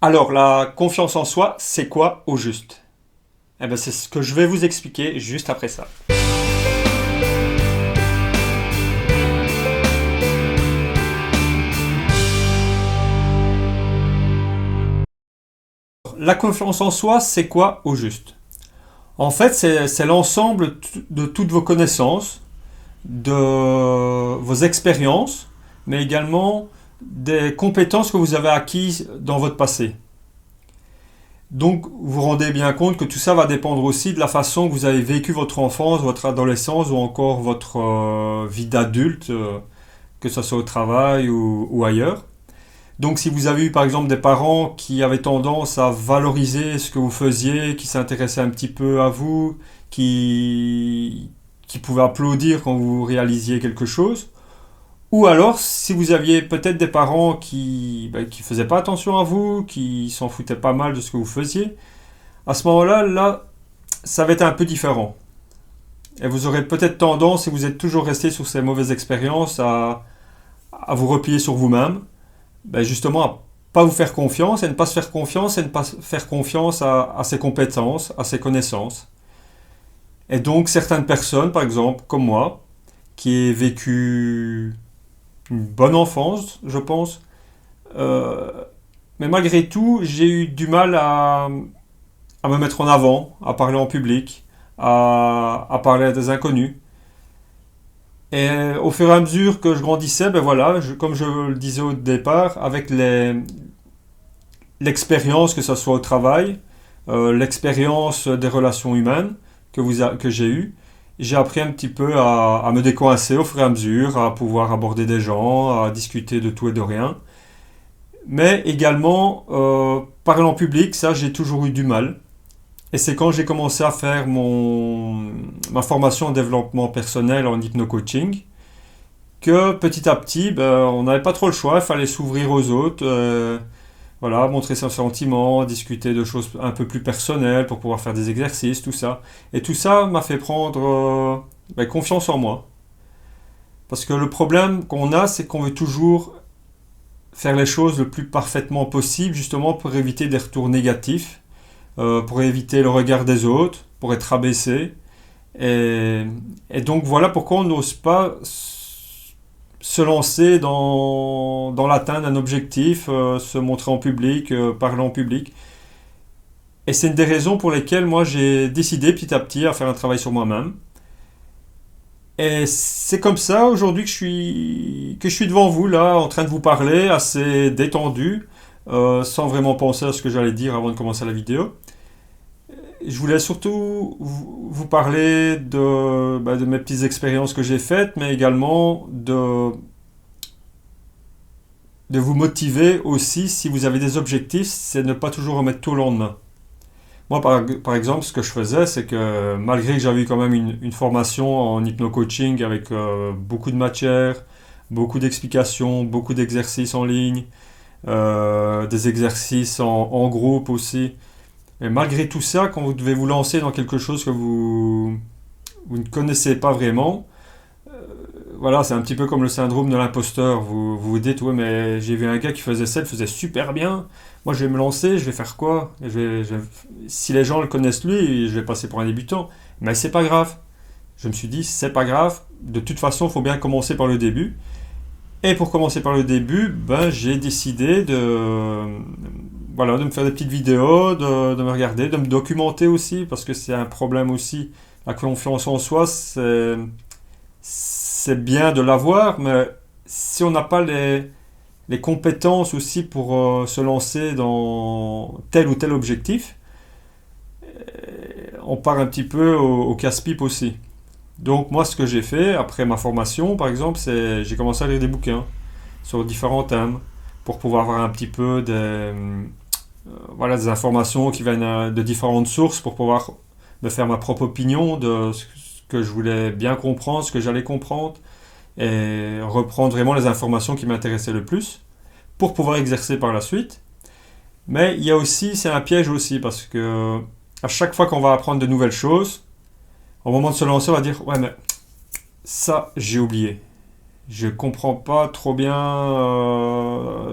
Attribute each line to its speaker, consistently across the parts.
Speaker 1: Alors, la confiance en soi, c'est quoi au juste? Eh ben, c'est ce que je vais vous expliquer juste après ça. La confiance en soi, c'est quoi au juste? En fait, c'est l'ensemble de toutes vos connaissances, de vos expériences, mais également des compétences que vous avez acquises dans votre passé. Donc, vous vous rendez bien compte que tout ça va dépendre aussi de la façon que vous avez vécu votre enfance, votre adolescence ou encore votre vie d'adulte, que ce soit au travail ou ailleurs. Donc, si vous avez eu par exemple des parents qui avaient tendance à valoriser ce que vous faisiez, qui s'intéressaient un petit peu à vous, qui pouvaient applaudir quand vous réalisiez quelque chose, ou alors, si vous aviez peut-être des parents qui faisaient pas attention à vous, qui s'en foutaient pas mal de ce que vous faisiez, à ce moment-là, ça va être un peu différent. Et vous aurez peut-être tendance, si vous êtes toujours resté sur ces mauvaises expériences, à vous replier sur vous-même, justement à pas vous faire confiance, et ne pas se faire confiance, et ne pas faire confiance à ses compétences, à ses connaissances. Et donc, certaines personnes, par exemple, comme moi, qui ai vécu une bonne enfance, je pense, Euh, mais malgré tout, j'ai eu du mal à me mettre en avant, à parler en public, à parler à des inconnus. Et au fur et à mesure que je grandissais, comme je le disais au départ, avec l'expérience, que ce soit au travail, l'expérience des relations humaines que j'ai eues, j'ai appris un petit peu à me décoincer au fur et à mesure, à pouvoir aborder des gens, à discuter de tout et de rien. Mais également, parler en public, ça, j'ai toujours eu du mal. Et c'est quand j'ai commencé à faire ma formation en développement personnel en hypno-coaching que petit à petit, on n'avait pas trop le choix, il fallait s'ouvrir aux autres, voilà, montrer ses sentiments, discuter de choses un peu plus personnelles pour pouvoir faire des exercices, tout ça. Et tout ça m'a fait prendre confiance en moi. Parce que le problème qu'on a, c'est qu'on veut toujours faire les choses le plus parfaitement possible, justement pour éviter des retours négatifs, pour éviter le regard des autres, pour être abaissé. Et, et donc voilà pourquoi on n'ose pas se lancer dans l'atteinte d'un objectif, se montrer en public, parler en public. Et c'est une des raisons pour lesquelles moi j'ai décidé petit à petit à faire un travail sur moi-même. Et c'est comme ça aujourd'hui que je suis devant vous là, en train de vous parler, assez détendu, sans vraiment penser à ce que j'allais dire avant de commencer la vidéo. Je voulais surtout vous parler de mes petites expériences que j'ai faites, mais également de vous motiver aussi si vous avez des objectifs, c'est ne pas toujours remettre tout au lendemain. Moi, par exemple, ce que je faisais, c'est que malgré que j'avais eu quand même une formation en hypno-coaching avec beaucoup de matières, beaucoup d'explications, beaucoup d'exercices en ligne, des exercices en groupe aussi, et malgré tout ça, quand vous devez vous lancer dans quelque chose que vous ne connaissez pas vraiment, voilà, c'est un petit peu comme le syndrome de l'imposteur. Vous dites, ouais, mais j'ai vu un gars qui faisait ça, il faisait super bien. Moi, je vais me lancer, je vais faire quoi? Si les gens le connaissent lui, je vais passer pour un débutant. Mais c'est pas grave. Je me suis dit, c'est pas grave. De toute façon, il faut bien commencer par le début. Et pour commencer par le début, j'ai décidé de me faire des petites vidéos, de me regarder, de me documenter aussi, parce que c'est un problème aussi. La confiance en soi, c'est bien de l'avoir, mais si on n'a pas les compétences aussi pour se lancer dans tel ou tel objectif, on part un petit peu au casse-pipe aussi. Donc moi, ce que j'ai fait après ma formation, par exemple, c'est j'ai commencé à lire des bouquins sur différents thèmes pour pouvoir avoir un petit peu des informations qui viennent de différentes sources pour pouvoir me faire ma propre opinion de ce que je voulais bien comprendre, ce que j'allais comprendre et reprendre vraiment les informations qui m'intéressaient le plus pour pouvoir exercer par la suite. Mais il y a aussi, c'est un piège aussi parce que à chaque fois qu'on va apprendre de nouvelles choses, au moment de se lancer, on va dire ouais mais ça j'ai oublié. je comprends pas trop bien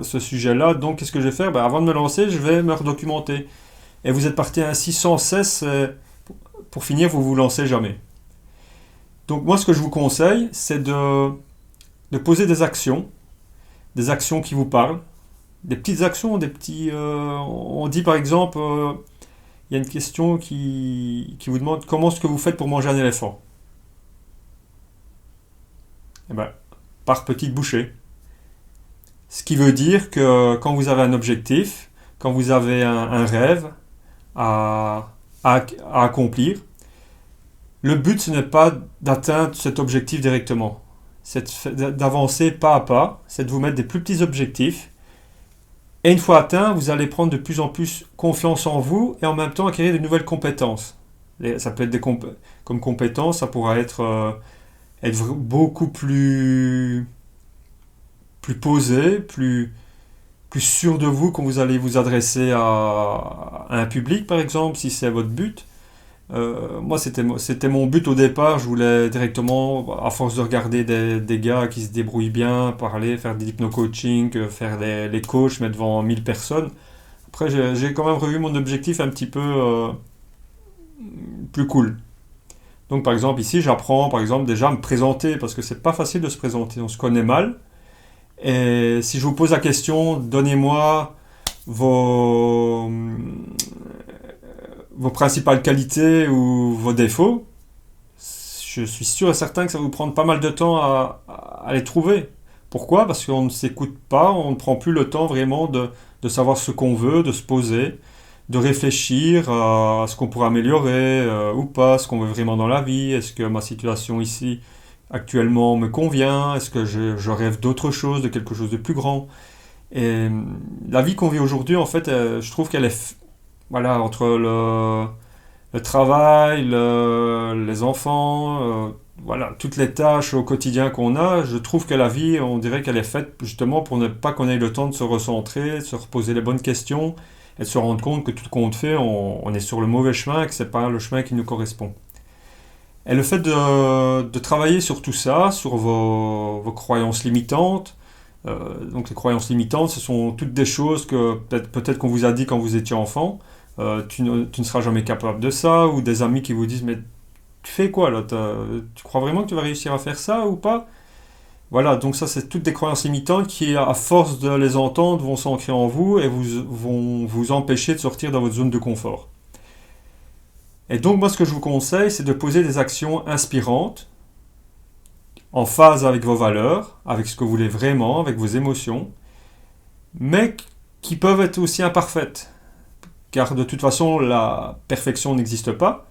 Speaker 1: ce sujet-là, donc qu'est-ce que je vais faire? Ben, avant de me lancer, je vais me redocumenter. Et vous êtes parti ainsi sans cesse, pour finir, vous vous lancez jamais. Donc moi, ce que je vous conseille, c'est de poser des actions qui vous parlent, des petites actions, des petits... on dit par exemple, il y a une question qui vous demande comment est-ce que vous faites pour manger un éléphant? Eh ben, par petites bouchées. Ce qui veut dire que quand vous avez un objectif, quand vous avez un rêve à, à accomplir, le but ce n'est pas d'atteindre cet objectif directement. C'est d'avancer pas à pas, c'est de vous mettre des plus petits objectifs. Et une fois atteint, vous allez prendre de plus en plus confiance en vous et en même temps acquérir de nouvelles compétences. Ça peut être comme compétences, ça pourra être beaucoup plus posé, plus sûr de vous quand vous allez vous adresser à un public, par exemple, si c'est votre but. Moi, c'était mon but au départ. Je voulais directement, à force de regarder des gars qui se débrouillent bien, parler, faire des hypno-coaching, faire les coachs, mais devant 1000 personnes. Après, j'ai quand même revu mon objectif un petit peu plus cool. Donc, par exemple, ici, j'apprends, par exemple, déjà à me présenter, parce que c'est pas facile de se présenter. On se connaît mal. Et si je vous pose la question, donnez-moi vos, vos principales qualités ou vos défauts, je suis sûr et certain que ça va vous prendre pas mal de temps à les trouver. Pourquoi? Parce qu'on ne s'écoute pas, on ne prend plus le temps vraiment de savoir ce qu'on veut, de se poser, de réfléchir à ce qu'on pourrait améliorer ou pas, ce qu'on veut vraiment dans la vie, est-ce que ma situation ici actuellement me convient, est-ce que je rêve d'autre chose, de quelque chose de plus grand. Et la vie qu'on vit aujourd'hui, en fait, je trouve qu'elle est voilà, entre le travail, les enfants, voilà, toutes les tâches au quotidien qu'on a, je trouve que la vie, on dirait qu'elle est faite justement pour ne pas qu'on ait le temps de se recentrer, de se reposer les bonnes questions et de se rendre compte que tout ce qu'on fait, on est sur le mauvais chemin et que c'est pas le chemin qui nous correspond. Et le fait de travailler sur tout ça, sur vos croyances limitantes, donc les croyances limitantes, ce sont toutes des choses que peut-être qu'on vous a dit quand vous étiez enfant, tu ne seras jamais capable de ça, ou des amis qui vous disent mais tu fais quoi là, tu crois vraiment que tu vas réussir à faire ça ou pas? Voilà, donc ça c'est toutes des croyances limitantes qui à force de les entendre vont s'ancrer en vous et vont vous empêcher de sortir dans votre zone de confort. Et donc moi ce que je vous conseille c'est de poser des actions inspirantes, en phase avec vos valeurs, avec ce que vous voulez vraiment, avec vos émotions, mais qui peuvent être aussi imparfaites. Car de toute façon, la perfection n'existe pas.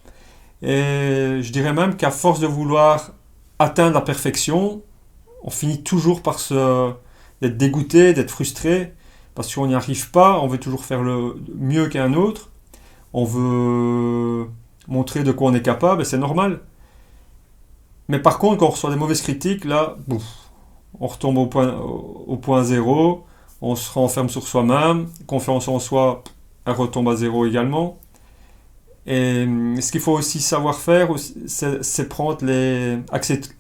Speaker 1: Et je dirais même qu'à force de vouloir atteindre la perfection, on finit toujours par d'être dégoûté, d'être frustré, parce qu'on n'y arrive pas, on veut toujours faire le mieux qu'un autre, on veut montrer de quoi on est capable, et c'est normal. Mais par contre, quand on reçoit des mauvaises critiques, là, bouf, on retombe au point zéro, on se renferme sur soi-même, confiance en soi, elle retombe à zéro également. Et ce qu'il faut aussi savoir faire, c'est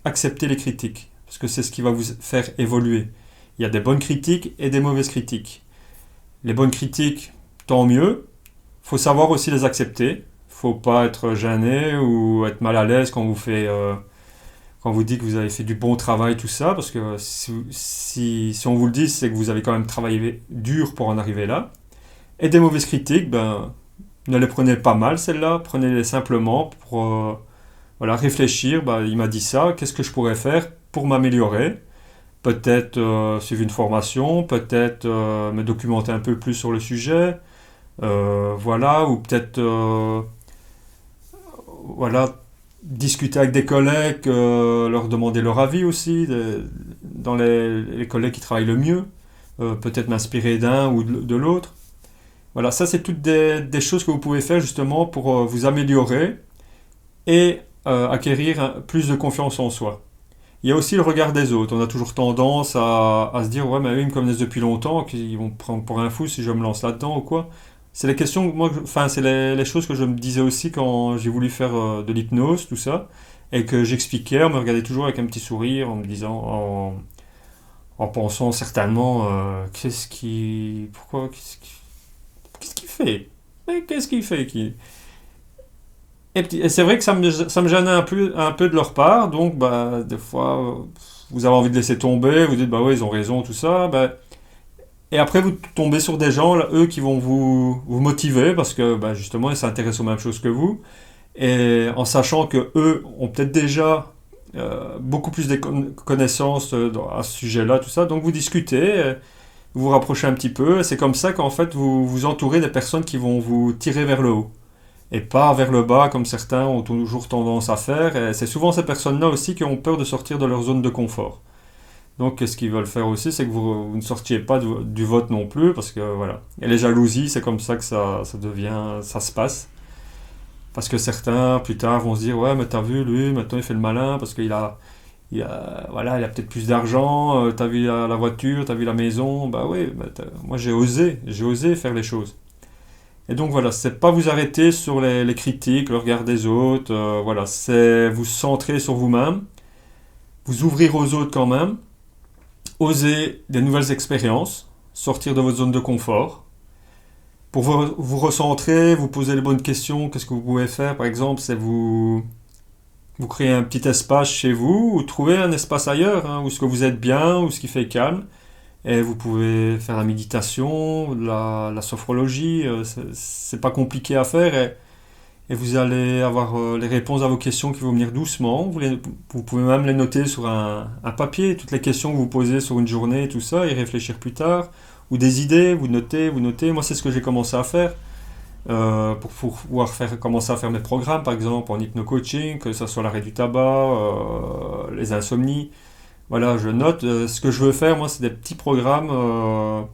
Speaker 1: accepter les critiques, parce que c'est ce qui va vous faire évoluer. Il y a des bonnes critiques et des mauvaises critiques. Les bonnes critiques, tant mieux. Il faut savoir aussi les accepter. Il ne faut pas être gêné ou être mal à l'aise quand vous dites que vous avez fait du bon travail, tout ça, parce que si on vous le dit, c'est que vous avez quand même travaillé dur pour en arriver là. Et des mauvaises critiques, ben, ne les prenez pas mal, celles-là, prenez-les simplement pour voilà, réfléchir, ben, il m'a dit ça, qu'est-ce que je pourrais faire pour m'améliorer? Peut-être suivre une formation, peut-être me documenter un peu plus sur le sujet, voilà, ou peut-être voilà, discuter avec des collègues, leur demander leur avis aussi, dans les collègues qui travaillent le mieux, peut-être m'inspirer d'un ou de l'autre. Voilà, ça c'est toutes des choses que vous pouvez faire justement pour vous améliorer et acquérir plus de confiance en soi. Il y a aussi le regard des autres. On a toujours tendance à se dire ouais mais eux ils me connaissent depuis longtemps, qu'ils vont me prendre pour un fou si je me lance là-dedans ou quoi. C'est les questions, moi, enfin c'est les choses que je me disais aussi quand j'ai voulu faire de l'hypnose, tout ça, et que j'expliquais, on me regardait toujours avec un petit sourire en me disant, en pensant certainement pourquoi, qu'est-ce qu'il fait? Mais qu'est-ce qu'il fait qui... Et c'est vrai que ça me gênait un peu de leur part, donc bah, des fois, vous avez envie de laisser tomber, vous dites, bah ouais, ils ont raison, tout ça. Bah, et après, vous tombez sur des gens, là, eux, qui vont vous motiver, parce que bah, justement, ils s'intéressent aux mêmes choses que vous, et en sachant que eux ont peut-être déjà beaucoup plus de connaissances à ce sujet-là, tout ça, donc vous discutez, vous vous rapprochez un petit peu, et c'est comme ça qu'en fait, vous vous entourez des personnes qui vont vous tirer vers le haut et pas vers le bas comme certains ont toujours tendance à faire. Et c'est souvent ces personnes-là aussi qui ont peur de sortir de leur zone de confort. Donc ce qu'ils veulent faire aussi, c'est que vous ne sortiez pas du vote non plus, parce que voilà. Et les jalousies, c'est comme ça que ça se passe. Parce que certains, plus tard, vont se dire, ouais, mais t'as vu, lui, maintenant il fait le malin, parce voilà, il a peut-être plus d'argent, t'as vu la voiture, t'as vu la maison, bah oui, bah, moi j'ai osé faire les choses. Et donc voilà, c'est pas vous arrêter sur les critiques, le regard des autres, voilà, c'est vous centrer sur vous-même, vous ouvrir aux autres quand même, oser des nouvelles expériences, sortir de votre zone de confort. Pour vous recentrer, vous poser les bonnes questions, qu'est-ce que vous pouvez faire par exemple, c'est vous créer un petit espace chez vous, ou trouver un espace ailleurs, hein, où ce que vous êtes bien, où ce qui fait calme. Et vous pouvez faire la méditation, la sophrologie, c'est pas compliqué à faire et vous allez avoir les réponses à vos questions qui vont venir doucement. Vous pouvez même les noter sur un papier, toutes les questions que vous posez sur une journée et tout ça, y réfléchir plus tard. Ou des idées, vous notez, vous notez. Moi, c'est ce que j'ai commencé à faire pour pouvoir commencer à faire mes programmes, par exemple en hypno-coaching, que ce soit l'arrêt du tabac, les insomnies. Voilà, je note. Ce que je veux faire, moi, c'est des petits programmes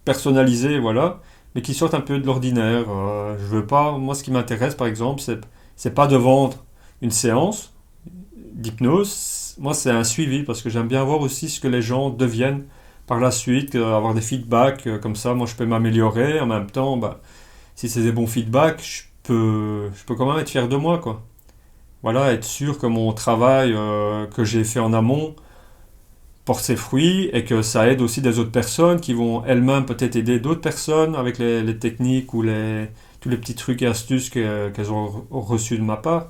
Speaker 1: personnalisés, voilà, mais qui sortent un peu de l'ordinaire. Je veux pas. Moi, ce qui m'intéresse, par exemple, c'est pas de vendre une séance d'hypnose. Moi, c'est un suivi parce que j'aime bien voir aussi ce que les gens deviennent par la suite, avoir des feedbacks comme ça. Moi, je peux m'améliorer. En même temps, bah, si c'est des bons feedbacks, je peux quand même être fier de moi, quoi. Voilà, être sûr que mon travail que j'ai fait en amont porte ses fruits et que ça aide aussi des autres personnes qui vont elles-mêmes peut-être aider d'autres personnes avec les techniques ou tous les petits trucs et astuces qu'elles ont reçus de ma part.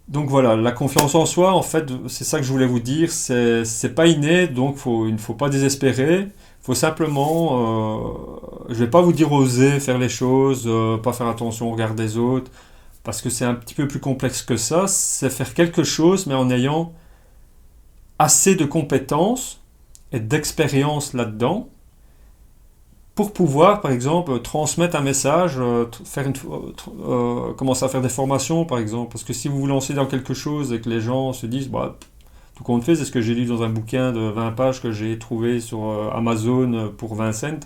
Speaker 1: Donc voilà, la confiance en soi, en fait, c'est ça que je voulais vous dire, c'est pas inné, donc il ne faut pas désespérer. Il faut simplement, je vais pas vous dire oser faire les choses, pas faire attention au regard des autres, parce que c'est un petit peu plus complexe que ça. C'est faire quelque chose, mais en ayant assez de compétences et d'expérience là-dedans pour pouvoir, par exemple, transmettre un message, commencer à faire des formations, par exemple. Parce que si vous vous lancez dans quelque chose et que les gens se disent, bah, tout compte fait, c'est ce que j'ai lu dans un bouquin de 20 pages que j'ai trouvé sur Amazon pour 20 cents.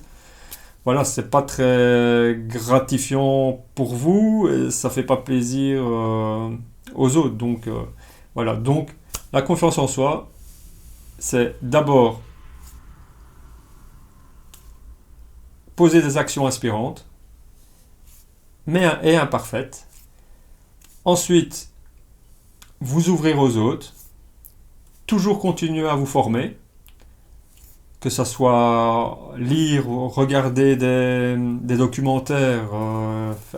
Speaker 1: Voilà, c'est pas très gratifiant pour vous et ça fait pas plaisir aux autres. Donc, voilà. Donc, la confiance en soi, c'est d'abord poser des actions inspirantes, et imparfaites. Ensuite, vous ouvrir aux autres, toujours continuer à vous former, que ce soit lire, regarder des documentaires,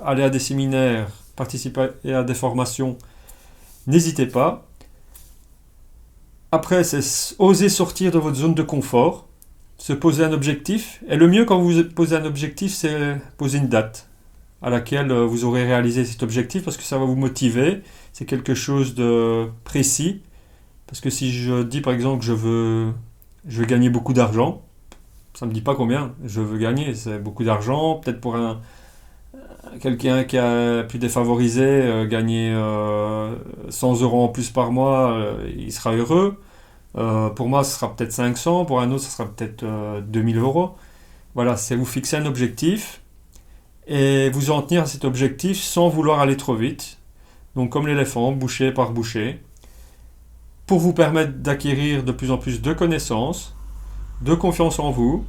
Speaker 1: aller à des séminaires, participer à des formations, n'hésitez pas. Après, c'est oser sortir de votre zone de confort, se poser un objectif. Et le mieux quand vous posez un objectif, c'est poser une date à laquelle vous aurez réalisé cet objectif parce que ça va vous motiver. C'est quelque chose de précis. Parce que si je dis par exemple que je veux gagner beaucoup d'argent, ça ne me dit pas combien je veux gagner. C'est beaucoup d'argent. Peut-être pour quelqu'un qui a plus défavorisé, gagner 100 euros en plus par mois, il sera heureux. Pour moi, ce sera peut-être 500, pour un autre, ce sera peut-être 2000 euros. Voilà, c'est vous fixer un objectif et vous en tenir à cet objectif sans vouloir aller trop vite. Donc, comme l'éléphant, bouchée par bouchée, pour vous permettre d'acquérir de plus en plus de connaissances, de confiance en vous,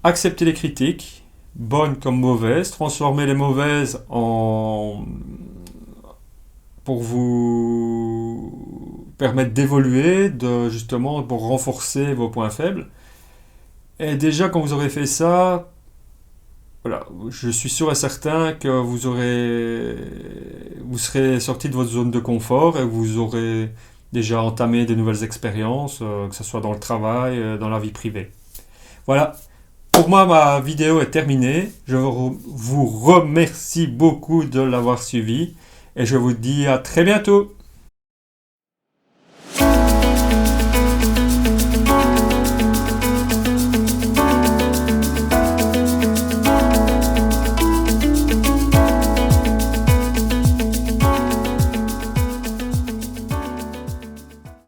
Speaker 1: accepter les critiques, bonnes comme mauvaises, transformer les mauvaises pour vous permettre d'évoluer, justement pour renforcer vos points faibles. Et déjà, quand vous aurez fait ça, voilà, je suis sûr et certain que vous serez sorti de votre zone de confort et vous aurez déjà entamé des nouvelles expériences, que ce soit dans le travail, dans la vie privée. Voilà. Pour moi, ma vidéo est terminée. Je vous remercie beaucoup de l'avoir suivi et je vous dis à très bientôt.